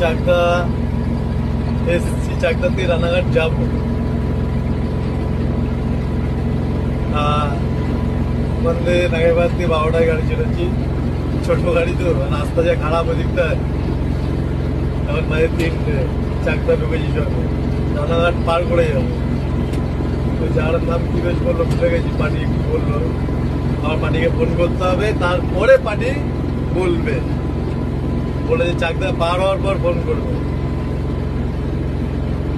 চাকদা এসেছি, চাকদা থেকে রানাঘাট যাবো। বন্দে নাগেরবাদ দিয়ে 12টায় গাড়ি চলেছি, ছোট গাড়ি তো রাস্তা যা খারাপ ওদিকটায়। এখন বাজে 3টে, চাকদা ঢুকেছি সঙ্গে, রানাঘাট পার করে যাবো। তো যার নাম কি বেশ বললো ভুলে গেছি, পার্টি বললো আমার পার্টিকে ফোন করতে হবে, তারপরে পার্টি বলবে, বলে যে চাকদা পার হওয়ার পর ফোন করবে।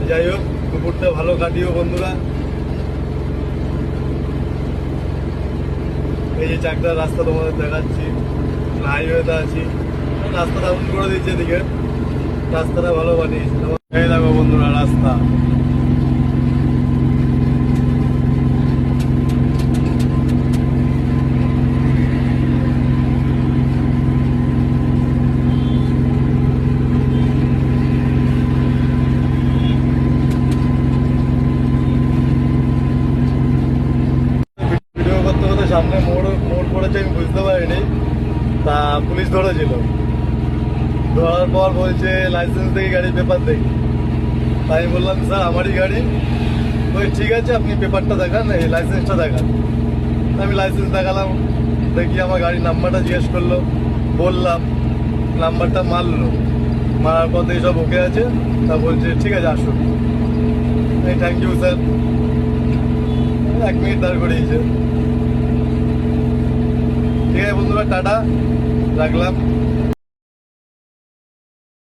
যাই হোক, দুপুরটা ভালো কাটিও বন্ধুরা। এই যে চাকদার রাস্তা তোমাদের দেখাচ্ছি, হাইওয়েতে আছি, রাস্তাটা এমন করে দিয়েছে এদিকে, রাস্তাটা ভালো বানিয়েছে। এই দেখো বন্ধুরা রাস্তা, ভিডিও করতে করতে সামনে মোড় পড়েছে, আমি বুঝতে পারিনি। তা পুলিশ ধরেছিল, ধরার পর বলছে লাইসেন্স দেখি, গাড়ির পেপার দেখি। তাই আমি বললাম স্যার আমারই গাড়ি। ওই ঠিক আছে, আপনি পেপারটা দেখান, এই লাইসেন্সটা দেখান। আমি লাইসেন্স দেখালাম, দেখি আমার গাড়ির নাম্বারটা জিজ্ঞেস করলো, বললাম, নাম্বারটা মারলো, মারার পর দেখি সব ওকে আছে। তা বলছে ঠিক আছে আসুন। এই থ্যাংক ইউ স্যার, 1 মিনিট দাঁড় করিয়েছে। ঠিক আছে বন্ধুরা, টাটা, রাখলাম।